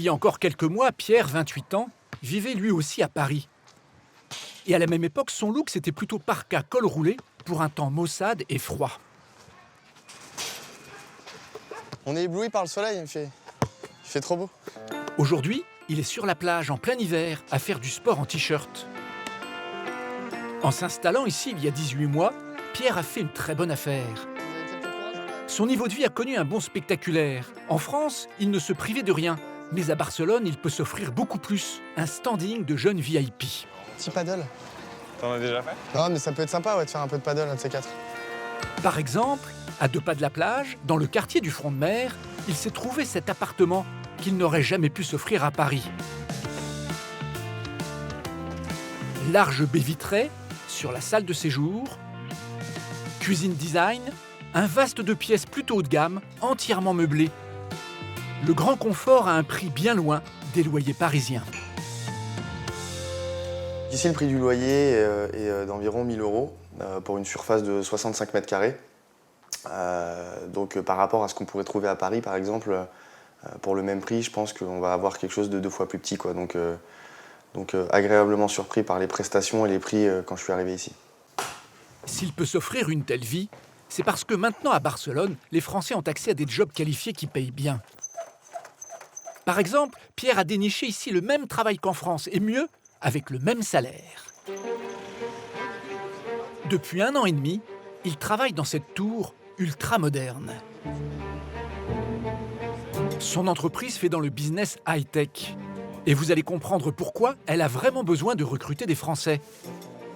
y a encore quelques mois, Pierre, 28 ans, vivait lui aussi à Paris. Et à la même époque, son look, c'était plutôt parka col roulé pour un temps maussade et froid. On est ébloui par le soleil, il fait trop beau. Aujourd'hui, il est sur la plage en plein hiver à faire du sport en t-shirt. En s'installant ici il y a 18 mois, Pierre a fait une très bonne affaire. Son niveau de vie a connu un bond spectaculaire. En France, il ne se privait de rien. Mais à Barcelone, il peut s'offrir beaucoup plus. Un standing de jeunes VIP. Petit paddle. T'en as déjà fait? Non, mais ça peut être sympa ouais, de faire un peu de paddle, un de ces quatre. Par exemple, à 2 pas de la plage, dans le quartier du Front de Mer, il s'est trouvé cet appartement qu'il n'aurait jamais pu s'offrir à Paris. Large baie vitrée sur la salle de séjour, cuisine design, un vaste de pièces plutôt haut de gamme, entièrement meublé. Le grand confort à un prix bien loin des loyers parisiens. Ici, le prix du loyer est d'environ 1 000 € pour une surface de 65 mètres carrés. Donc par rapport à ce qu'on pourrait trouver à Paris, par exemple, pour le même prix, je pense qu'on va avoir quelque chose de 2 fois plus petit, quoi. Donc agréablement surpris par les prestations et les prix quand je suis arrivé ici. S'il peut s'offrir une telle vie, c'est parce que maintenant à Barcelone, les Français ont accès à des jobs qualifiés qui payent bien. Par exemple, Pierre a déniché ici le même travail qu'en France, et mieux, avec le même salaire. Depuis 1 an et demi, il travaille dans cette tour ultra moderne. Son entreprise fait dans le business high-tech. Et vous allez comprendre pourquoi elle a vraiment besoin de recruter des Français.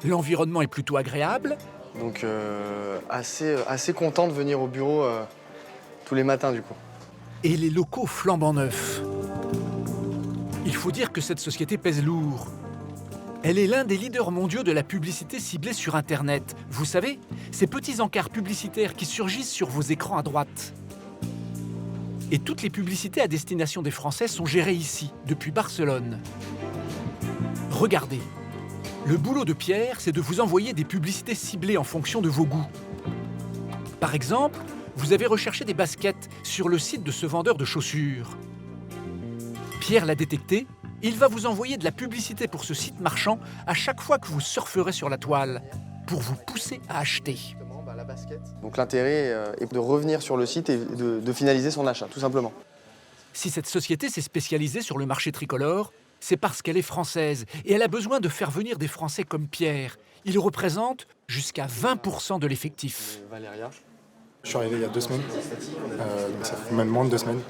L'environnement est plutôt agréable. Donc assez content de venir au bureau tous les matins, du coup. Et les locaux flambant neufs. Il faut dire que cette société pèse lourd. Elle est l'un des leaders mondiaux de la publicité ciblée sur Internet. Vous savez, ces petits encarts publicitaires qui surgissent sur vos écrans à droite. Et toutes les publicités à destination des Français sont gérées ici, depuis Barcelone. Regardez. Le boulot de Pierre, c'est de vous envoyer des publicités ciblées en fonction de vos goûts. Par exemple, vous avez recherché des baskets sur le site de ce vendeur de chaussures. Pierre l'a détecté, il va vous envoyer de la publicité pour ce site marchand à chaque fois que vous surferez sur la toile, pour vous pousser à acheter. Donc l'intérêt est de revenir sur le site et de finaliser son achat, tout simplement. Si cette société s'est spécialisée sur le marché tricolore, c'est parce qu'elle est française et elle a besoin de faire venir des Français comme Pierre. Il représente jusqu'à 20% de l'effectif. Valéria. Je suis arrivé il y a 2 semaines, donc ça fait même moins de 2 semaines.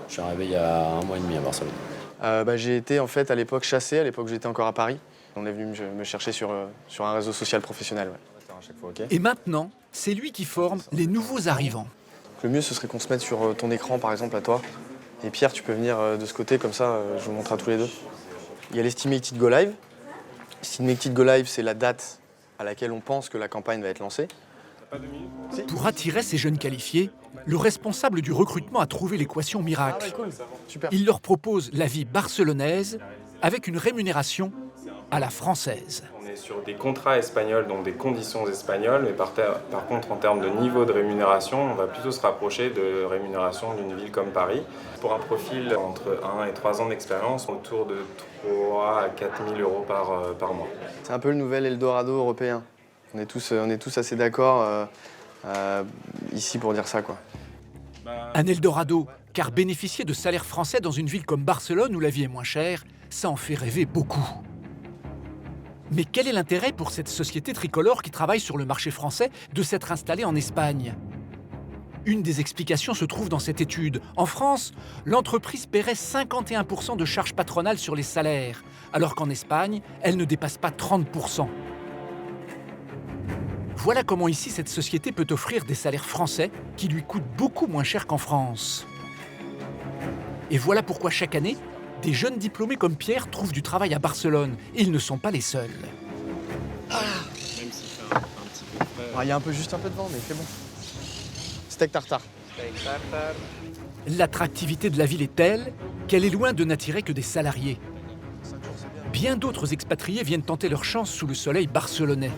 Je suis arrivé il y a 1 mois et demi à Barcelone. J'ai été en fait à l'époque chassé, à l'époque j'étais encore à Paris. On est venu me chercher sur un réseau social professionnel. Ouais. À chaque fois, okay. Et maintenant, c'est lui qui forme les nouveaux arrivants. Le mieux ce serait qu'on se mette sur ton écran par exemple à toi. Et Pierre, tu peux venir de ce côté, comme ça je vous montre à tous les deux. Il y a l'Estimated Go Live. L'Estimated Go Live, c'est la date à laquelle on pense que la campagne va être lancée. Pour attirer ces jeunes qualifiés, le responsable du recrutement a trouvé l'équation miracle. Ah ouais, cool. Super. Il leur propose la vie barcelonaise avec une rémunération à la française. On est sur des contrats espagnols, donc des conditions espagnoles, mais par contre en termes de niveau de rémunération, on va plutôt se rapprocher de rémunération d'une ville comme Paris. Pour un profil entre 1 et 3 ans d'expérience, autour de 3 à 4 000 € par mois. C'est un peu le nouvel Eldorado européen. On est tous assez d'accord ici pour dire ça, quoi. Un Eldorado, car bénéficier de salaires français dans une ville comme Barcelone où la vie est moins chère, ça en fait rêver beaucoup. Mais quel est l'intérêt pour cette société tricolore qui travaille sur le marché français de s'être installée en Espagne ? Une des explications se trouve dans cette étude. En France, l'entreprise paierait 51% de charges patronales sur les salaires, alors qu'en Espagne, elle ne dépasse pas 30%. Voilà comment ici cette société peut offrir des salaires français qui lui coûtent beaucoup moins cher qu'en France. Et voilà pourquoi chaque année, des jeunes diplômés comme Pierre trouvent du travail à Barcelone. Et ils ne sont pas les seuls. Même s'il fait un petit peu frais. Il y a juste un peu de vent, mais c'est bon. Steak tartare. L'attractivité de la ville est telle qu'elle est loin de n'attirer que des salariés. Bien d'autres expatriés viennent tenter leur chance sous le soleil barcelonais.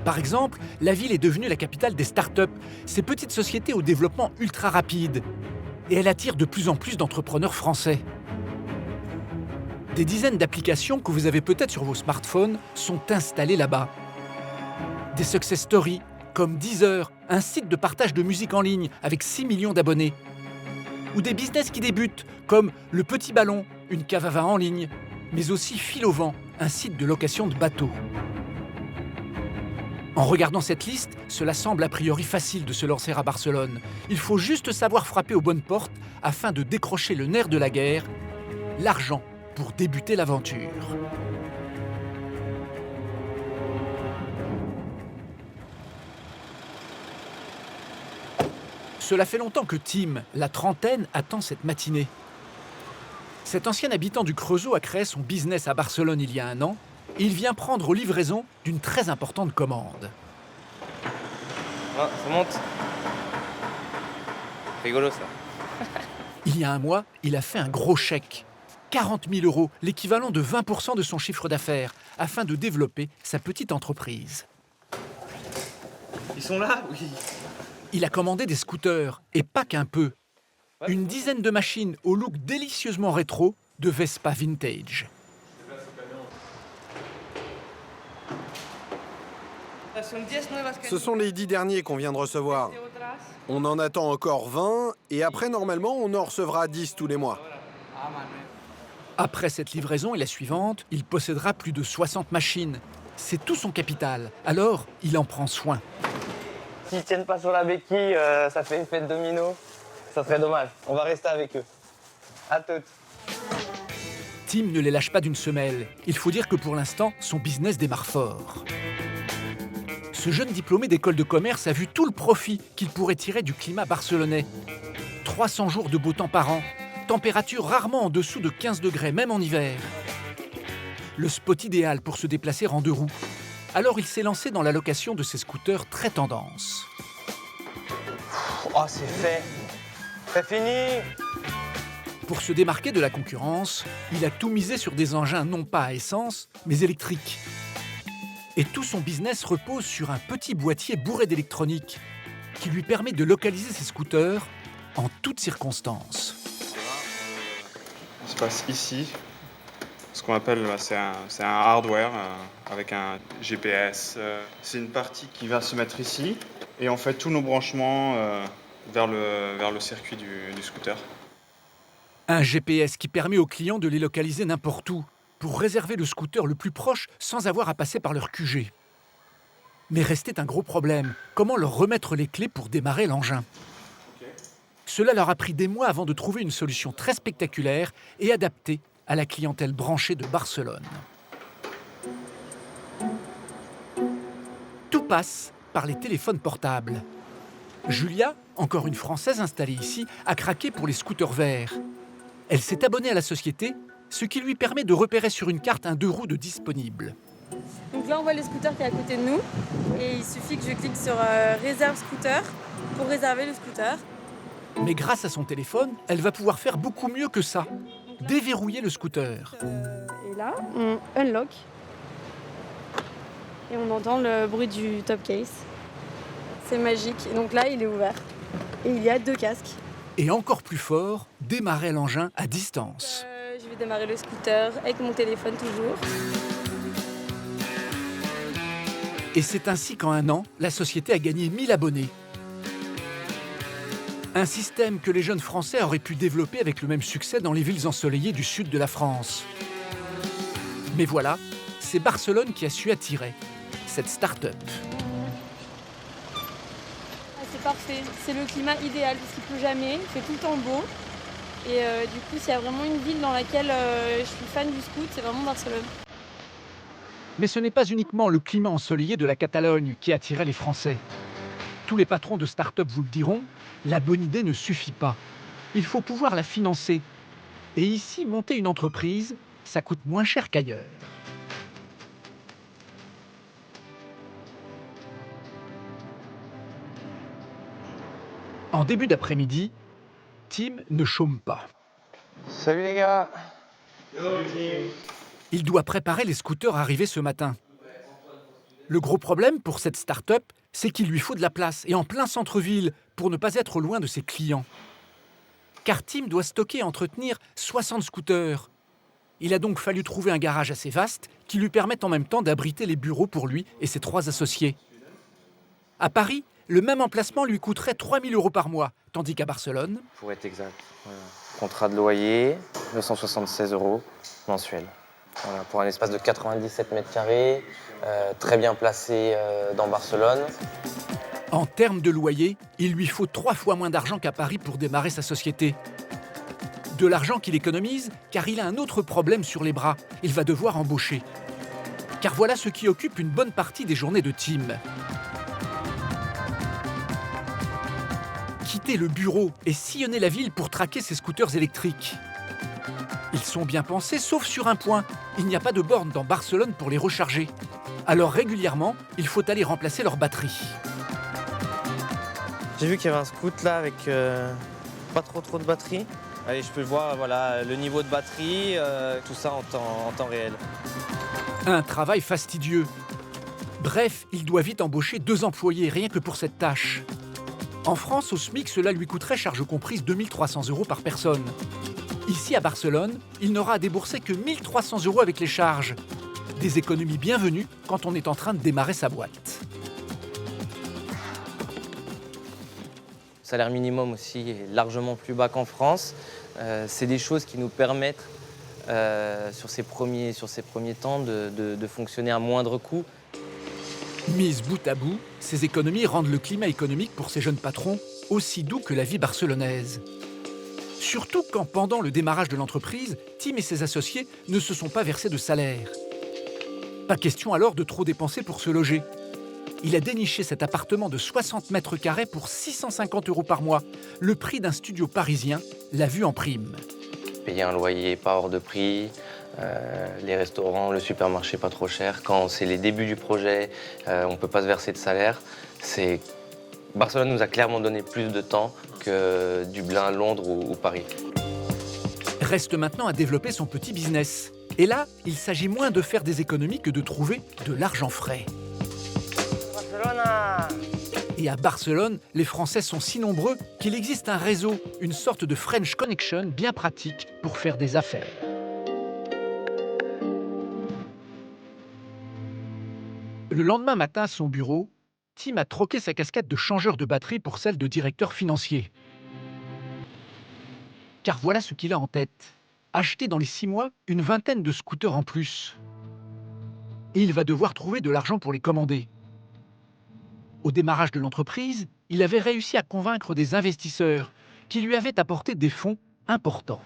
Par exemple, la ville est devenue la capitale des start-up, ces petites sociétés au développement ultra rapide. et elle attire de plus en plus d'entrepreneurs français. Des dizaines d'applications que vous avez peut-être sur vos smartphones sont installées là-bas. Des success stories comme Deezer, un site de partage de musique en ligne avec 6 millions d'abonnés. Ou des business qui débutent comme Le Petit Ballon, une cave à vin en ligne, mais aussi Fil au vent, un site de location de bateaux. En regardant cette liste, cela semble a priori facile de se lancer à Barcelone. Il faut juste savoir frapper aux bonnes portes afin de décrocher le nerf de la guerre, l'argent pour débuter l'aventure. Cela fait longtemps que Tim, la trentaine, attend cette matinée. Cet ancien habitant du Creusot a créé son business à Barcelone il y a un an. Il vient prendre livraison d'une très importante commande. Ah, ça monte. Rigolo ça. Il y a un mois, il a fait un gros chèque. 40 000 €, l'équivalent de 20% de son chiffre d'affaires, afin de développer sa petite entreprise. Ils sont là? Oui. Il a commandé des scooters, et pas qu'un peu. Une dizaine de machines au look délicieusement rétro de Vespa vintage. Ce sont les 10 derniers qu'on vient de recevoir. On en attend encore 20 et après, normalement, on en recevra 10 tous les mois. Après cette livraison et la suivante, il possédera plus de 60 machines. C'est tout son capital, alors il en prend soin. S'ils tiennent pas sur la béquille, ça fait effet de domino. Ça serait dommage. On va rester avec eux. À toutes. Tim ne les lâche pas d'une semelle. Il faut dire que pour l'instant, son business démarre fort. Ce jeune diplômé d'école de commerce a vu tout le profit qu'il pourrait tirer du climat barcelonais. 300 jours de beau temps par an, température rarement en dessous de 15 degrés, même en hiver. Le spot idéal pour se déplacer en 2 roues. Alors il s'est lancé dans la location de ces scooters très tendance. Oh, c'est fait. C'est fini. Pour se démarquer de la concurrence, il a tout misé sur des engins non pas à essence, mais électriques. Et tout son business repose sur un petit boîtier bourré d'électronique qui lui permet de localiser ses scooters en toutes circonstances. Ça se passe ici. Ce qu'on appelle, c'est un hardware avec un GPS. C'est une partie qui va se mettre ici et on fait tous nos branchements vers le circuit du scooter. Un GPS qui permet aux clients de les localiser n'importe où pour réserver le scooter le plus proche sans avoir à passer par leur QG. Mais restait un gros problème. Comment leur remettre les clés pour démarrer l'engin ? Cela leur a pris des mois avant de trouver une solution très spectaculaire et adaptée à la clientèle branchée de Barcelone. Tout passe par les téléphones portables. Julia, encore une Française installée ici, a craqué pour les scooters verts. Elle s'est abonnée à la société, ce qui lui permet de repérer sur une carte un 2 roues de disponible. Donc là, on voit le scooter qui est à côté de nous et il suffit que je clique sur réserve scooter pour réserver le scooter. Mais grâce à son téléphone, elle va pouvoir faire beaucoup mieux que ça. Déverrouiller le scooter. Et là, on unlock et on entend le bruit du top case. C'est magique. Et donc là, il est ouvert et il y a 2 casques. Et encore plus fort, démarrer l'engin à distance. Je vais démarrer le scooter avec mon téléphone toujours. Et c'est ainsi qu'en un an, la société a gagné 1000 abonnés. Un système que les jeunes Français auraient pu développer avec le même succès dans les villes ensoleillées du sud de la France. Mais voilà, c'est Barcelone qui a su attirer cette start-up. C'est parfait, c'est le climat idéal parce qu'il ne pleut jamais, il fait tout le temps beau. Et du coup, s'il y a vraiment une ville dans laquelle je suis fan du scoot, c'est vraiment Barcelone. Mais ce n'est pas uniquement le climat ensoleillé de la Catalogne qui attirait les Français. Tous les patrons de start-up vous le diront, la bonne idée ne suffit pas. Il faut pouvoir la financer. Et ici, monter une entreprise, ça coûte moins cher qu'ailleurs. En début d'après-midi, Tim ne chôme pas. Salut les gars. Il doit préparer les scooters arrivés ce matin. Le gros problème pour cette start-up, c'est qu'il lui faut de la place, et en plein centre-ville, pour ne pas être loin de ses clients. car Tim doit stocker et entretenir 60 scooters. Il a donc fallu trouver un garage assez vaste qui lui permette en même temps d'abriter les bureaux pour lui et ses 3 associés. À Paris, le même emplacement lui coûterait 3 000 € par mois, tandis qu'à Barcelone... Pour être exact, voilà. Contrat de loyer, 276 € mensuel. Voilà, pour un espace de 97 mètres carrés, très bien placé dans Barcelone. En termes de loyer, il lui faut 3 fois moins d'argent qu'à Paris pour démarrer sa société. De l'argent qu'il économise, car il a un autre problème sur les bras. Il va devoir embaucher. Car voilà ce qui occupe une bonne partie des journées de Tim. Quitter le bureau et sillonner la ville pour traquer ses scooters électriques. Ils sont bien pensés, sauf sur un point. Il n'y a pas de borne dans Barcelone pour les recharger. Alors régulièrement, il faut aller remplacer leur batterie. J'ai vu qu'il y avait un scoot là avec pas trop de batterie. Allez, je peux voir voilà, le niveau de batterie, tout ça en temps réel. Un travail fastidieux. Bref, il doit vite embaucher 2 employés, rien que pour cette tâche. En France, au SMIC, cela lui coûterait, charge comprise, 2 300 € par personne. Ici, à Barcelone, il n'aura à débourser que 1 300 € avec les charges. Des économies bienvenues quand on est en train de démarrer sa boîte. Le salaire minimum aussi est largement plus bas qu'en France. C'est des choses qui nous permettent, sur ces premiers temps, de fonctionner à moindre coût. Mises bout à bout, ces économies rendent le climat économique pour ces jeunes patrons aussi doux que la vie barcelonaise. Surtout quand, pendant le démarrage de l'entreprise, Tim et ses associés ne se sont pas versés de salaire. Pas question alors de trop dépenser pour se loger. Il a déniché cet appartement de 60 mètres carrés pour 650 € par mois. Le prix d'un studio parisien l'a vu en prime. Payer un loyer pas hors de prix, les restaurants, le supermarché pas trop cher. Quand c'est les débuts du projet, on ne peut pas se verser de salaire. Barcelone nous a clairement donné plus de temps que Dublin, Londres ou Paris. Reste maintenant à développer son petit business. Et là, il s'agit moins de faire des économies que de trouver de l'argent frais. Barcelona. Et à Barcelone, les Français sont si nombreux qu'il existe un réseau, une sorte de French Connection bien pratique pour faire des affaires. Le lendemain matin à son bureau, Tim a troqué sa casquette de changeur de batterie pour celle de directeur financier. Car voilà ce qu'il a en tête. Acheter dans les 6 mois une vingtaine de scooters en plus. Et il va devoir trouver de l'argent pour les commander. Au démarrage de l'entreprise, il avait réussi à convaincre des investisseurs qui lui avaient apporté des fonds importants.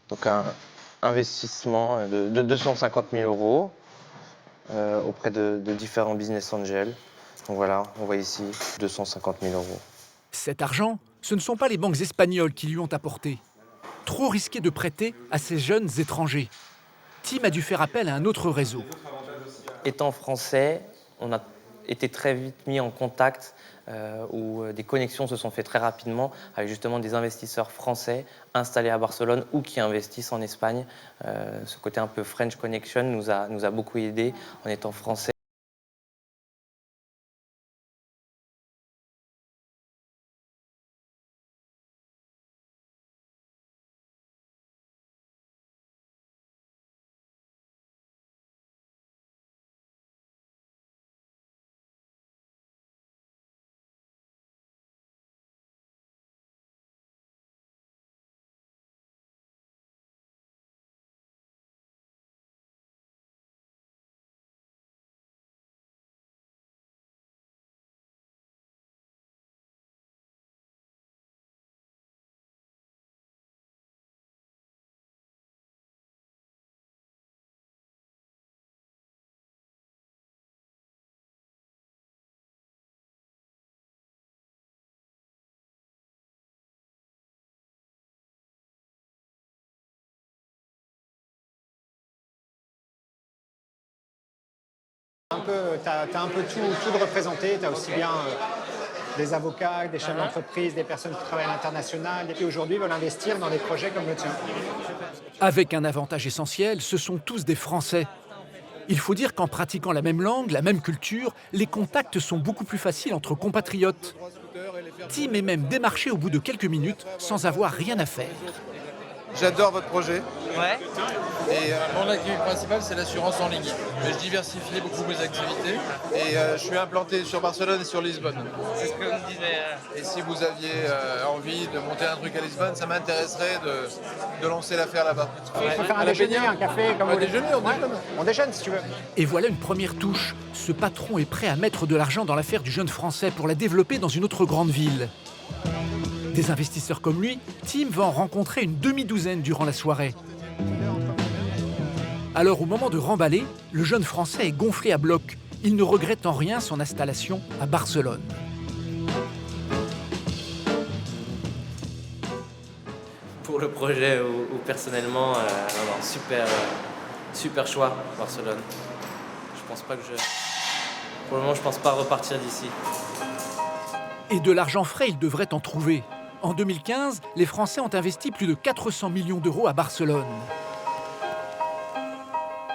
Donc un investissement de 250 000 € auprès de différents business angels. Donc voilà, on voit ici 250 000 €. Cet argent, ce ne sont pas les banques espagnoles qui lui ont apporté. Trop risqué de prêter à ces jeunes étrangers. Tim a dû faire appel à un autre réseau. Étant français, on a été très vite mis en contact où des connexions se sont faites très rapidement avec justement des investisseurs français installés à Barcelone ou qui investissent en Espagne. Ce côté un peu French Connection nous a beaucoup aidé en étant français. T'as un peu tout de représenté, tu as aussi bien des avocats, des chefs d'entreprise, des personnes qui travaillent à l'international et qui aujourd'hui veulent investir dans des projets comme le tien. Avec un avantage essentiel, ce sont tous des Français. Il faut dire qu'en pratiquant la même langue, la même culture, les contacts sont beaucoup plus faciles entre compatriotes. Tim est même démarché au bout de quelques minutes sans avoir rien à faire. J'adore votre projet. Ouais. Et mon activité principale, c'est l'assurance en ligne. Mais je diversifie beaucoup mes activités. Et je suis implanté sur Barcelone et sur Lisbonne. C'est ce que vous me disiez. Et si vous aviez envie de monter un truc à Lisbonne, ça m'intéresserait de lancer l'affaire là-bas. Il faut faire un déjeuner, un café, comme vous voulez. Déjeuner, on déjeune. On déjeune si tu veux. Et voilà une première touche. Ce patron est prêt à mettre de l'argent dans l'affaire du jeune Français pour la développer dans une autre grande ville. Des investisseurs comme lui, Tim va en rencontrer une demi-douzaine durant la soirée. Alors au moment de remballer, le jeune Français est gonflé à bloc. Il ne regrette en rien son installation à Barcelone. Pour le projet ou personnellement, super choix, Barcelone. Je pense pas que Pour le moment, je pense pas repartir d'ici. Et de l'argent frais, il devrait en trouver. En 2015, les Français ont investi plus de 400 millions d'euros à Barcelone.